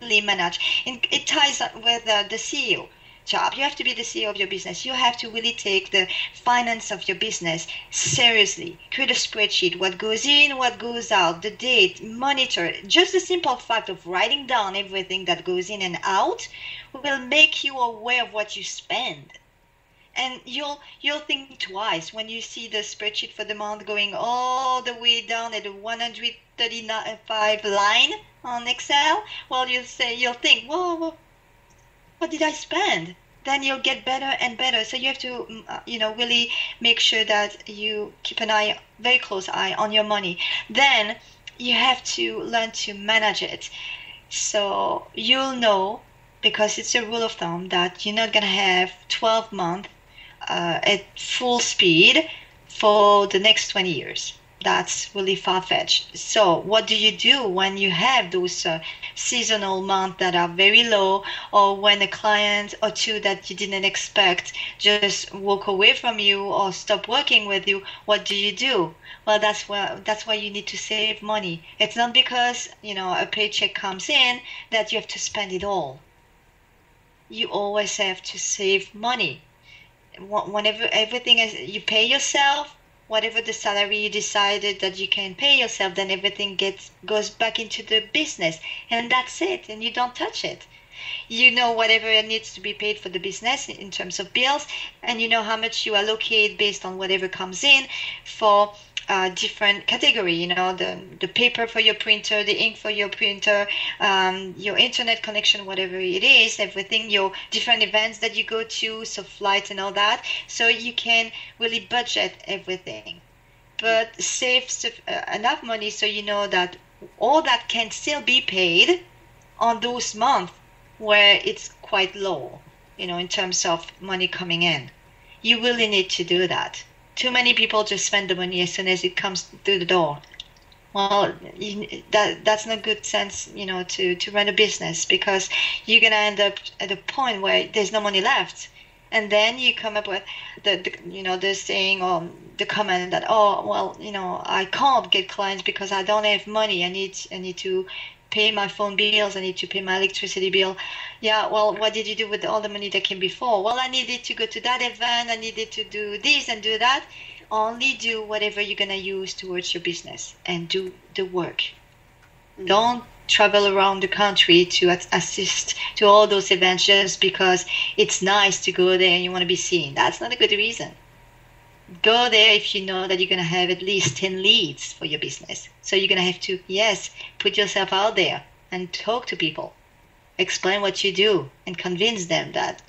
Speaker 3: really manage. And it ties up with the CEO job. You have to be the CEO of your business. You have to really take the finance of your business seriously. Create a spreadsheet, what goes in, what goes out, the date, monitor. Just the simple fact of writing down everything that goes in and out will make you aware of what you spend. And you'll think twice when you see the spreadsheet for the month going all the way down at the 135 line on Excel. Well, you'll think, well, what did I spend? Then you'll get better and better. So you have to, really make sure that you keep very close eye on your money. Then you have to learn to manage it. So you'll know, because it's a rule of thumb, that you're not going to have 12 months at full speed for the next 20 years. That's really far-fetched. So what do you do when you have those seasonal months that are very low, or when a client or two that you didn't expect just walk away from you or stop working with you? What do you do? Well, that's why you need to save money. It's not because a paycheck comes in that you have to spend it all. You always have to save money. Whenever everything is, you pay yourself, whatever the salary you decided that you can pay yourself, then everything goes back into the business, and that's it, and you don't touch it. Whatever needs to be paid for the business in terms of bills, and how much you allocate based on whatever comes in for different category, the paper for your printer, the ink for your printer, your internet connection, whatever it is, everything, your different events that you go to, so flights and all that. So you can really budget everything, but save enough money so you know that all that can still be paid on those months where it's quite low, in terms of money coming in. You really need to do that. Too many people just spend the money as soon as it comes through the door. Well, that's not good sense, to run a business, because you're going to end up at a point where there's no money left. And then you come up with the saying or the comment that, I can't get clients because I don't have money. I need to pay my phone bills, I need to pay my electricity bill. Yeah, well, what did you do with all the money that came before? Well, I needed to go to that event, I needed to do this and do that. Only do whatever you're going to use towards your business and do the work. Mm-hmm. Don't travel around the country to assist to all those events just because it's nice to go there and you want to be seen. That's not a good reason. Go there if you know that you're going to have at least 10 leads for your business. So you're going to have to, put yourself out there and talk to people. Explain what you do and convince them that,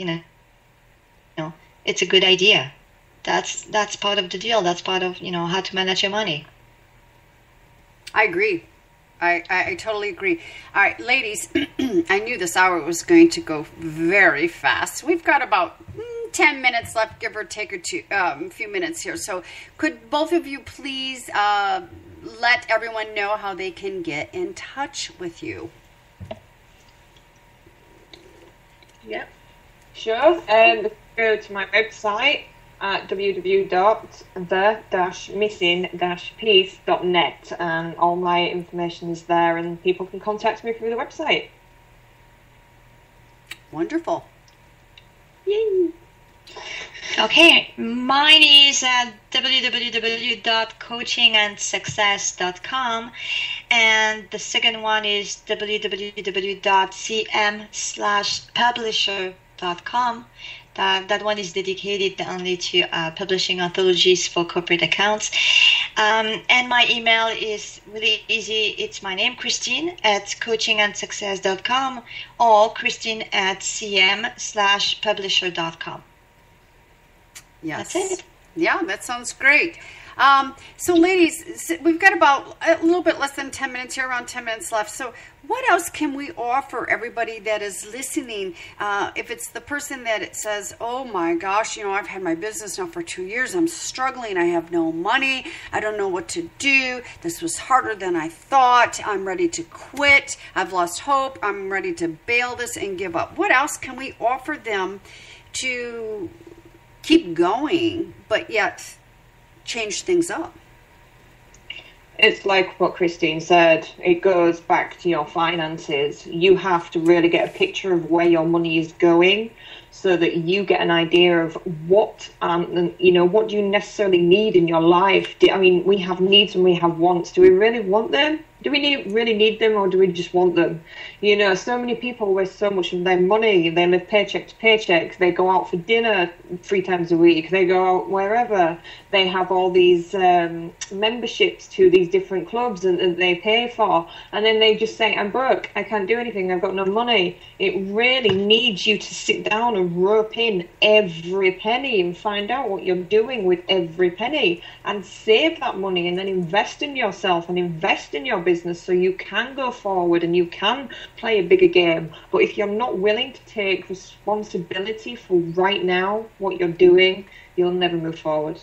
Speaker 3: it's a good idea. That's part of the deal. That's part of, how to manage your money.
Speaker 2: I agree. I totally agree. All right, ladies, I knew this hour was going to go very fast. We've got about 10 minutes left, give or take a few minutes here. So could both of you please let everyone know how they can get in touch with you?
Speaker 4: Yep, sure. Go to my website at www.the-missing-piece.net, and all my information is there, and people can contact me through the website.
Speaker 2: Wonderful.
Speaker 4: Yay!
Speaker 3: Okay, mine is www.coachingandsuccess.com, and the second one is www.cm/publisher.com. That one is dedicated only to publishing anthologies for corporate accounts. And my email is really easy. It's my name, Christine, at coachingandsuccess.com, or Christine at cm/publisher.com.
Speaker 2: Yes.
Speaker 3: That's it.
Speaker 2: Yeah, that sounds great. So, ladies, we've got about a little bit less than 10 minutes here, around 10 minutes left. So, what else can we offer everybody that is listening? If it's the person that it says, oh my gosh, I've had my business now for 2 years. I'm struggling. I have no money. I don't know what to do. This was harder than I thought. I'm ready to quit. I've lost hope. I'm ready to bail this and give up. What else can we offer them to keep going, but yet change things up?
Speaker 4: It's like what Christine said. It goes back to your finances. You have to really get a picture of where your money is going so that you get an idea of what do you necessarily need in your life. We have needs and we have wants. Do we really want them? Do we really need them, or do we just want them? So many people waste so much of their money. They live paycheck to paycheck. They go out for dinner 3 times a week. They go out wherever. They have all these memberships to these different clubs and they pay for. And then they just say, I'm broke. I can't do anything. I've got no money. It really needs you to sit down and rope in every penny and find out what you're doing with every penny and save that money and then invest in yourself and invest in your business so you can go forward and you can play a bigger game. But if you're not willing to take responsibility for right now what you're doing, you'll never move forward.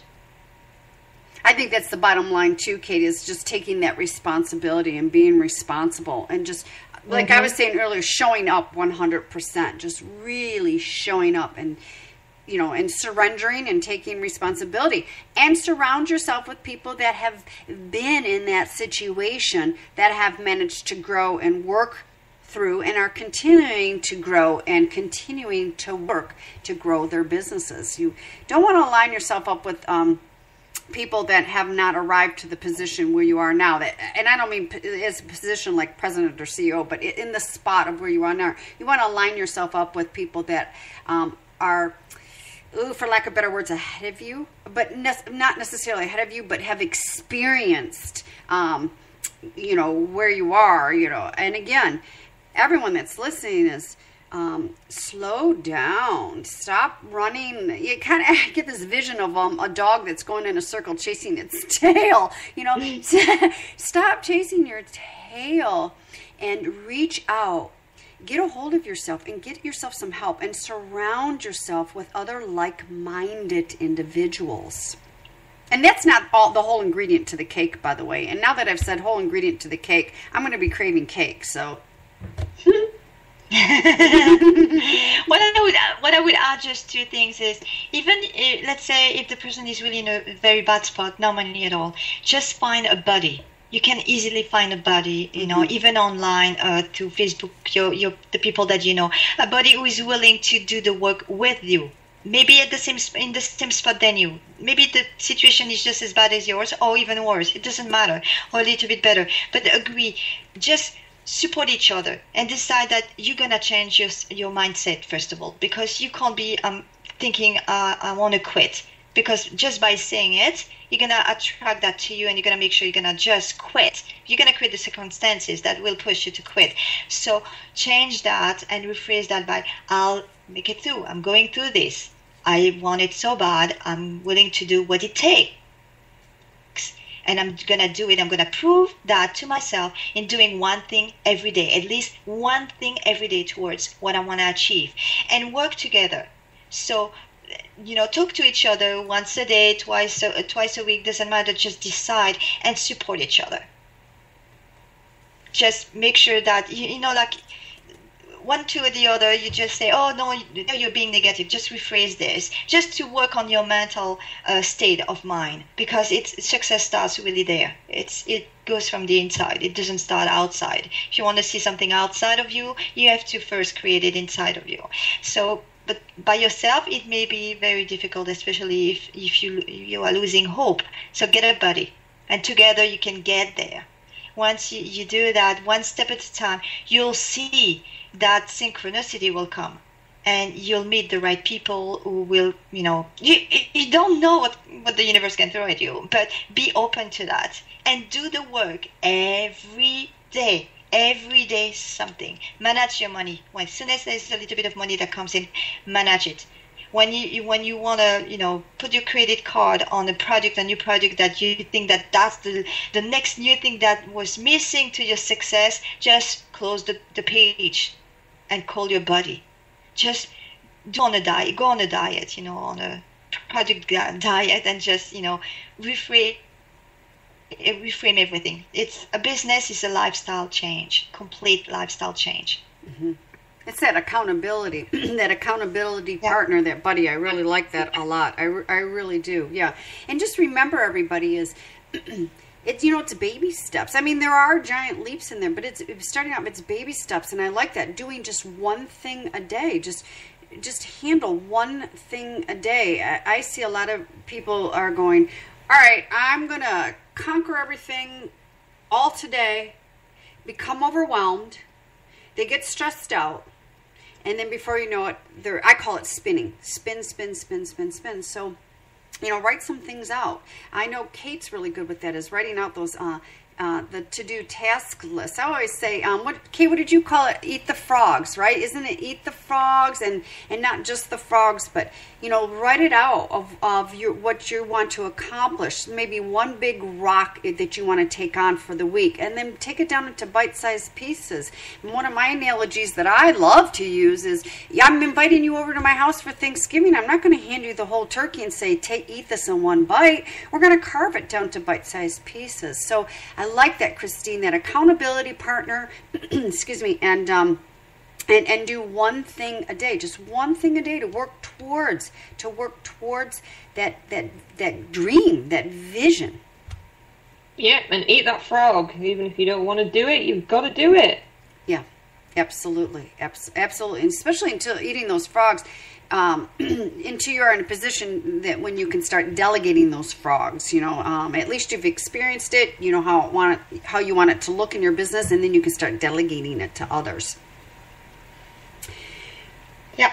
Speaker 2: I think that's the bottom line too, Katie, is just taking that responsibility and being responsible and just, like I was saying earlier, showing up 100%, just really showing up and and surrendering and taking responsibility, and surround yourself with people that have been in that situation, that have managed to grow and work through and are continuing to grow and continuing to work to grow their businesses. You don't want to align yourself up with people that have not arrived to the position where you are now. And I don't mean as a position like president or CEO, but in the spot of where you are now. You want to align yourself up with people that are, for lack of better words, ahead of you, but not necessarily ahead of you, but have experienced, where you are, And again, everyone that's listening is slow down, stop running. You kind of get this vision of a dog that's going in a circle chasing its tail. Stop chasing your tail and reach out. Get a hold of yourself and get yourself some help and surround yourself with other like-minded individuals. And that's not the whole ingredient to the cake, by the way. And now that I've said whole ingredient to the cake, I'm going to be craving cake. So,
Speaker 3: what I would add, just 2 things, is even let's say if the person is really in a very bad spot, no money at all, just find a buddy. You can easily find a buddy, even online, through Facebook, the people that you know, a buddy who is willing to do the work with you. Maybe in the same spot than you. Maybe the situation is just as bad as yours, or even worse. It doesn't matter, or a little bit better. But agree, just support each other and decide that you're gonna change your mindset first of all, because you can't be thinking I want to quit. Because just by saying it, you're going to attract that to you, and you're going to make sure you're going to just quit. You're going to create the circumstances that will push you to quit. So change that and rephrase that by, I'll make it through. I'm going through this. I want it so bad. I'm willing to do what it takes. And I'm going to do it. I'm going to prove that to myself in doing one thing every day, at least one thing every day towards what I want to achieve. And work together. So, talk to each other once a day, twice a week, doesn't matter. Just decide and support each other. Just make sure that, like one to the other, you just say, oh, no, you're being negative. Just rephrase this, just to work on your mental state of mind, because success starts really there. It goes from the inside. It doesn't start outside. If you want to see something outside of you, you have to first create it inside of you. So, but by yourself, it may be very difficult, especially if you are losing hope. So get a buddy, and together you can get there. Once you do that, one step at a time, you'll see that synchronicity will come, and you'll meet the right people who will, you don't know what the universe can throw at you, but be open to that and do the work every day. Every day something. Manage your money. As soon as there's a little bit of money that comes in, manage it. when you want to put your credit card on a new product that you think that's the next new thing that was missing to your success, just close the page and call your body. Just go on a diet, on a product diet, and just reframe everything. It's a business, is a lifestyle change, complete lifestyle change.
Speaker 2: Mm-hmm. It's that accountability, partner, that buddy. I really like that a lot. I really do. Yeah. And just remember, everybody, is it's baby steps. I mean, there are giant leaps in there, but it's starting out, it's baby steps. And I like that, doing just one thing a day. Just handle one thing a day. I see a lot of people are going, all right, I'm going to conquer everything all today, become overwhelmed. They get stressed out. And then before you know it, I call it spinning. Spin. So, write some things out. I know Kate's really good with that, is writing out those the to-do task list. I always say, Kate, what did you call it? Eat the frogs, right? Isn't it eat the frogs, and not just the frogs, but write it out of what you want to accomplish. Maybe one big rock that you want to take on for the week, and then take it down into bite-sized pieces. And one of my analogies that I love to use is, I'm inviting you over to my house for Thanksgiving. I'm not going to hand you the whole turkey and say, eat this in one bite. We're going to carve it down to bite-sized pieces. So I like that, Christine, that accountability partner, excuse me, and do one thing a day, just one thing a day to work towards that dream, that vision.
Speaker 4: Yeah, and eat that frog. Even if you don't want to do it, you've got to do it.
Speaker 2: Yeah, absolutely, absolutely, and especially until eating those frogs. Until you're in a position that when you can start delegating those frogs, at least you've experienced it, how you want it to look in your business, and then you can start delegating it to others.
Speaker 3: Yeah.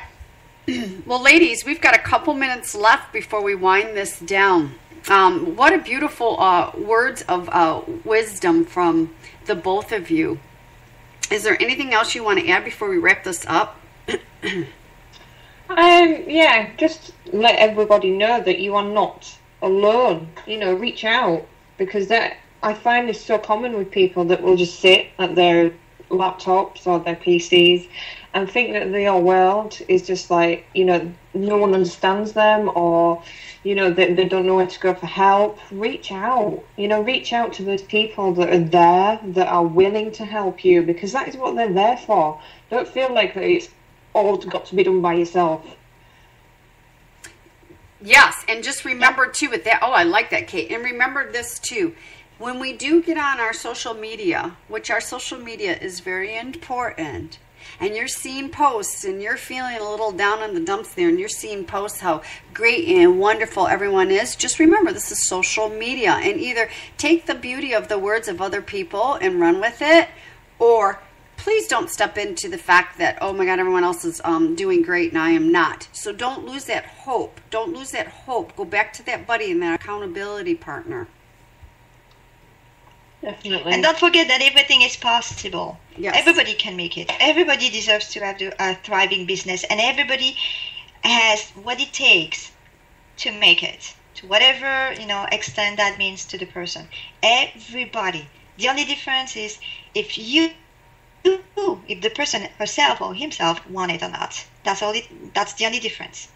Speaker 2: Well, ladies, we've got a couple minutes left before we wind this down. What a beautiful words of wisdom from the both of you. Is there anything else you want to add before we wrap this up?
Speaker 4: Yeah, just let everybody know that you are not alone. Reach out, because that, I find, is so common with people that will just sit at their laptops or their PCs and think that the whole world is just like, no one understands them, or, they don't know where to go for help. Reach out, reach out to those people that are there, that are willing to help you, because that is what they're there for. Don't feel like that it's all got to be done by yourself.
Speaker 2: Yes, and just remember too with that. Oh, I like that, Kate. And remember this too. When we do get on our social media, which our social media is very important, and you're seeing posts and you're feeling a little down in the dumps there, and you're seeing posts how great and wonderful everyone is, just remember this is social media, and either take the beauty of the words of other people and run with it, or please don't step into the fact that, oh my God, everyone else is doing great and I am not. So don't lose that hope. Don't lose that hope. Go back to that buddy and that accountability partner.
Speaker 4: Definitely.
Speaker 3: And don't forget that everything is possible.
Speaker 2: Yes.
Speaker 3: Everybody can make it. Everybody deserves to have a thriving business, and everybody has what it takes to make it, to whatever extent that means to the person. Everybody. The only difference is if the person herself or himself want it or not. That's the only difference.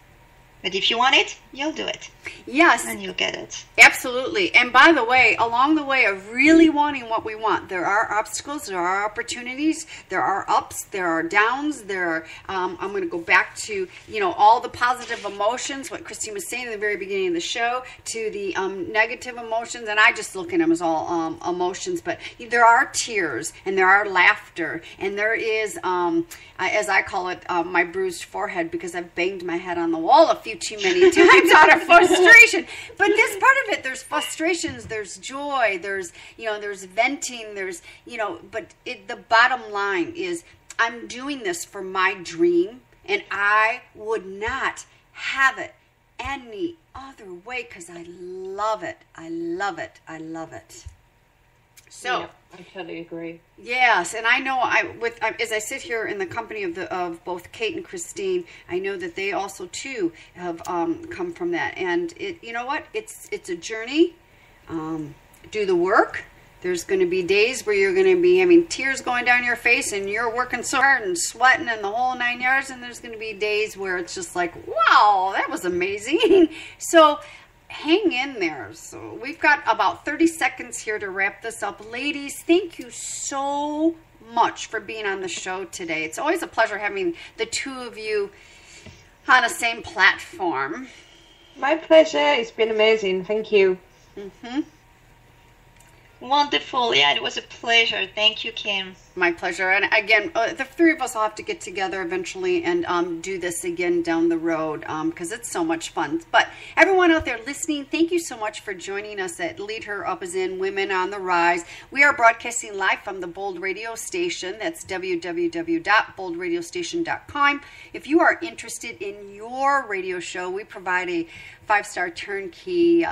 Speaker 3: But if you want it, you'll do it.
Speaker 2: Yes.
Speaker 3: And you'll get it.
Speaker 2: Absolutely. And by the way, along the way of really wanting what we want, there are obstacles, there are opportunities, there are ups, there are downs, there are, I'm going to go back to, all the positive emotions, what Christine was saying in the very beginning of the show, to the negative emotions, and I just look at them as all emotions, but there are tears, and there are laughter, and there is, as I call it, my bruised forehead, because I've banged my head on the wall a few too many times out of frustration. But this part of it, there's frustrations, there's joy, there's venting, there's but the bottom line is, I'm doing this for my dream, and I would not have it any other way, because I love it. I love it. I love it. So.
Speaker 4: Yeah, I totally agree.
Speaker 2: Yes, and I know as I sit here in the company of both Kate and Christine, I know that they also too have come from that. And you know what? It's a journey. Do the work. There's going to be days where you're going to be having tears going down your face and you're working so hard and sweating and the whole 9 yards. And there's going to be days where it's just like, wow, that was amazing. So hang in there. So we've got about 30 seconds here to wrap this up. Ladies, thank you so much for being on the show today. It's always a pleasure having the two of you on the same platform.
Speaker 4: My pleasure. It's been amazing. Thank you.
Speaker 2: Mm-hmm.
Speaker 3: Wonderful. Yeah, it was a pleasure. Thank you, Kim.
Speaker 2: My pleasure. And again, the three of us will have to get together eventually and do this again down the road because it's so much fun. But everyone out there listening, thank you so much for joining us at Lead Her Up as in Women on the Rise. We are broadcasting live from the Bold Radio Station. That's www.boldradiostation.com. If you are interested in your radio show, we provide a 5-star turnkey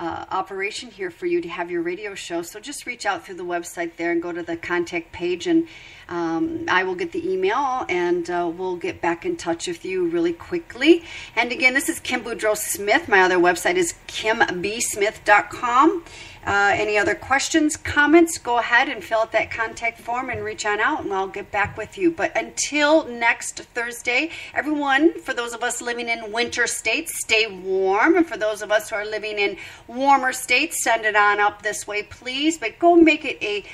Speaker 2: operation here for you to have your radio show. So just reach out through the website there and go to the contact page, and I will get the email and we'll get back in touch with you really quickly. And again, this is Kim Boudreaux Smith. My other website is kimbsmith.com. Any other questions, comments, go ahead and fill out that contact form and reach on out and I'll get back with you. But until next Thursday, everyone, for those of us living in winter states, stay warm. And for those of us who are living in warmer states, send it on up this way, please. But go make it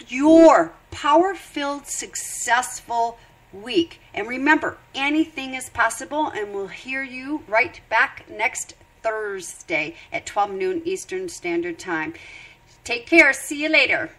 Speaker 2: your power-filled, successful week. And remember, anything is possible, and we'll hear you right back next Thursday at 12 noon Eastern Standard Time. Take care. See you later.